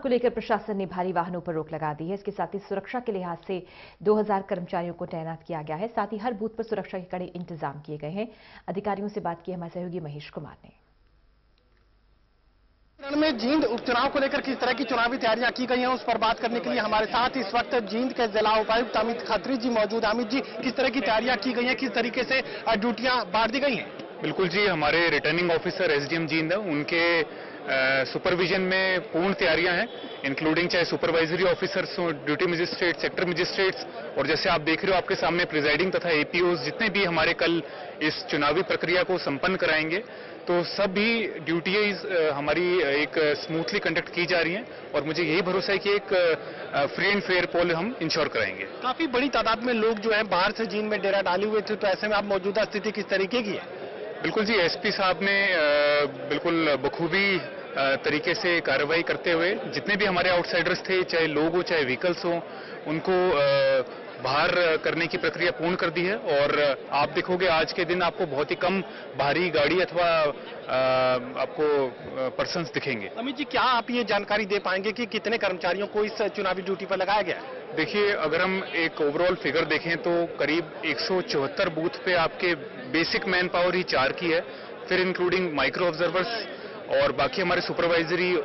को लेकर प्रशासन ने भारी वाहनों पर रोक लगा दी है। इसके साथ ही सुरक्षा के लिहाज से 2000 कर्मचारियों को तैनात किया गया है। साथ ही हर बूथ पर सुरक्षा के कड़े इंतजाम किए गए हैं। अधिकारियों से बात की हमारे सहयोगी महेश कुमार ने। में जींद उपचुनाव को लेकर किस तरह की चुनावी तैयारियां की गई हैं, उस पर बात करने के लिए हमारे साथ इस वक्त जींद के जिला उपायुक्त अमित खत्री जी मौजूद। अमित जी, किस तरह की तैयारियां की गई हैं, किस तरीके से ड्यूटियां बांट दी गई हैं? बिल्कुल जी, हमारे रिटर्निंग ऑफिसर एसडीएम जींद है, उनके सुपरविजन में पूर्ण तैयारियां हैं, इंक्लूडिंग चाहे सुपरवाइजरी ऑफिसर्स हो, ड्यूटी मजिस्ट्रेट, सेक्टर मजिस्ट्रेट्स, और जैसे आप देख रहे हो आपके सामने प्रिजाइडिंग तथा एपीओज जितने भी हमारे कल इस चुनावी प्रक्रिया को संपन्न कराएंगे, तो सभी ड्यूटीज हमारी एक स्मूथली कंडक्ट की जा रही हैं और मुझे यही भरोसा है कि एक फ्री एंड फेयर पोल हम इंश्योर कराएंगे। काफी बड़ी तादाद में लोग जो है बाहर से जींद में डेरा डाले हुए थे, तो ऐसे में आप मौजूदा स्थिति किस तरीके की है? बिल्कुल जी, एसपी साहब ने बिल्कुल बखूबी तरीके से कार्रवाई करते हुए जितने भी हमारे आउटसाइडर्स थे, चाहे लोग हो चाहे व्हीकल्स हो, उनको बाहर करने की प्रक्रिया पूर्ण कर दी है। और आप देखोगे आज के दिन आपको बहुत ही कम भारी गाड़ी अथवा आपको पर्सन्स दिखेंगे। अमित जी, क्या आप ये जानकारी दे पाएंगे कि कितने कर्मचारियों को इस चुनावी ड्यूटी पर लगाया गया है? देखिए, अगर हम एक ओवरऑल फिगर देखें तो करीब 174 बूथ पे आपके बेसिक मैन पावर ही 4 की है, फिर इंक्लूडिंग माइक्रो ऑब्जर्वर्स और बाकी हमारे supervisory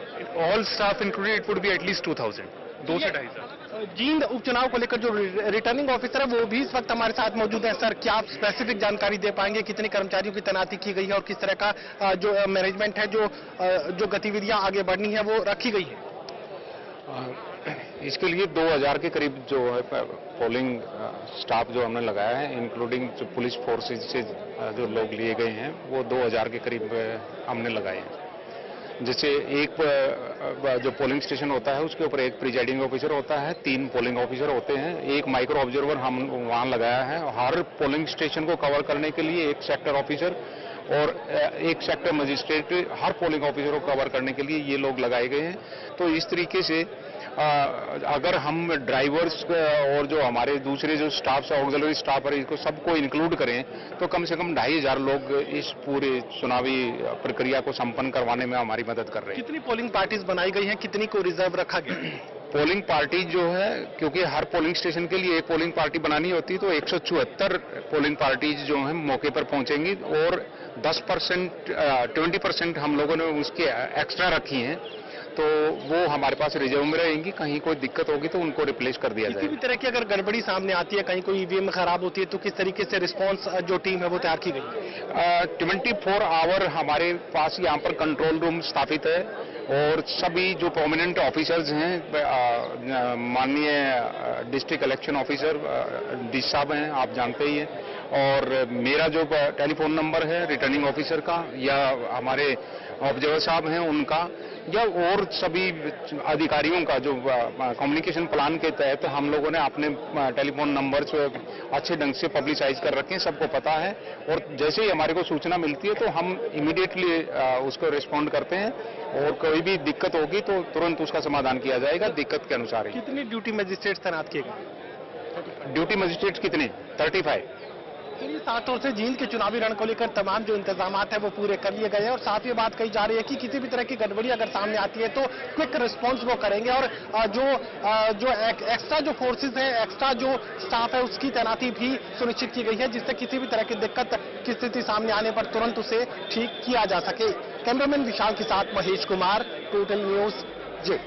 all staff included it would be at least 2000, 2 से 2,500। जींद उपचुनाव को लेकर जो रिटर्निंग ऑफिसर है वो भी इस वक्त हमारे साथ मौजूद है। सर, क्या आप स्पेसिफिक जानकारी दे पाएंगे कितने कर्मचारियों की तैनाती की गई है और किस तरह का जो मैनेजमेंट है, जो गतिविधियां आगे बढ़नी है वो रखी गई है? इसके लिए 2000 के करीब जो है पोलिंग स्टाफ जो हमने लगाया है, इंक्लूडिंग जो पुलिस फोर्सेज से जो लोग लिए गए हैं, वो 2000 के करीब हमने लगाए हैं। जैसे एक जो पोलिंग स्टेशन होता है उसके ऊपर एक प्रिजाइडिंग ऑफिसर होता है, 3 पोलिंग ऑफिसर होते हैं, एक माइक्रो ऑब्जर्वर हम वहां लगाया है। हर पोलिंग स्टेशन को कवर करने के लिए एक सेक्टर ऑफिसर और एक सेक्टर मजिस्ट्रेट, हर पोलिंग ऑफिसर को कवर करने के लिए ये लोग लगाए गए हैं। तो इस तरीके से अगर हम ड्राइवर्स और जो हमारे दूसरे जो स्टाफ ऑक्सिलरी स्टाफ है, इसको सबको इंक्लूड करें तो कम से कम 2500 लोग इस पूरे चुनावी प्रक्रिया को संपन्न करवाने में हमारी मदद कर रहे हैं। कितनी पोलिंग पार्टीज बनाई गई हैं, कितनी को रिजर्व रखा गया? पोलिंग पार्टी जो है, क्योंकि हर पोलिंग स्टेशन के लिए एक पोलिंग पार्टी बनानी होती है, तो 174 पोलिंग पार्टीज जो हैं मौके पर पहुंचेंगी और 20% हम लोगों ने उसके एक्स्ट्रा रखी हैं, तो वो हमारे पास रिजर्व में रहेंगी। कहीं कोई दिक्कत होगी तो उनको रिप्लेस कर दिया जाएगा। किसी भी तरह की अगर गड़बड़ी सामने आती है, कहीं कोई ईवीएम खराब होती है, तो किस तरीके से रिस्पांस जो टीम है वो तैयार की गई? 24 आवर हमारे पास यहाँ पर कंट्रोल रूम स्थापित है और सभी जो प्रोमिनेंट ऑफिसर्स हैं, माननीय डिस्ट्रिक्ट इलेक्शन ऑफिसर डी साहब हैं, आप जानते ही हैं, और मेरा जो टेलीफोन नंबर है रिटर्निंग ऑफिसर का या हमारे ऑब्जर्वर साहब हैं उनका, या और सभी अधिकारियों का जो कम्युनिकेशन प्लान के तहत हम लोगों ने अपने टेलीफोन नंबर अच्छे ढंग से पब्लिसाइज कर रखे हैं, सबको पता है। और जैसे ही हमारे को सूचना मिलती है तो हम इमीडिएटली उसको रिस्पॉन्ड करते हैं और कोई भी दिक्कत होगी तो तुरंत उसका समाधान किया जाएगा दिक्कत के अनुसार ही। कितने ड्यूटी मजिस्ट्रेट तैनात किए गए? ड्यूटी मजिस्ट्रेट कितने? 35। चलिए, साथ तौर से जींद के चुनावी रण को लेकर तमाम जो इंतजाम है वो पूरे कर लिए गए हैं और साथ ही बात कही जा रही है कि किसी भी तरह की गड़बड़ी अगर सामने आती है तो क्विक रिस्पांस वो करेंगे और जो एक्स्ट्रा जो फोर्सेस है, एक्स्ट्रा जो स्टाफ है, उसकी तैनाती भी सुनिश्चित की गई है, जिससे किसी भी तरह की दिक्कत की स्थिति सामने आने पर तुरंत उसे ठीक किया जा सके। कैमरामैन विशाल के साथ महेश कुमार, टोटल न्यूज, जी।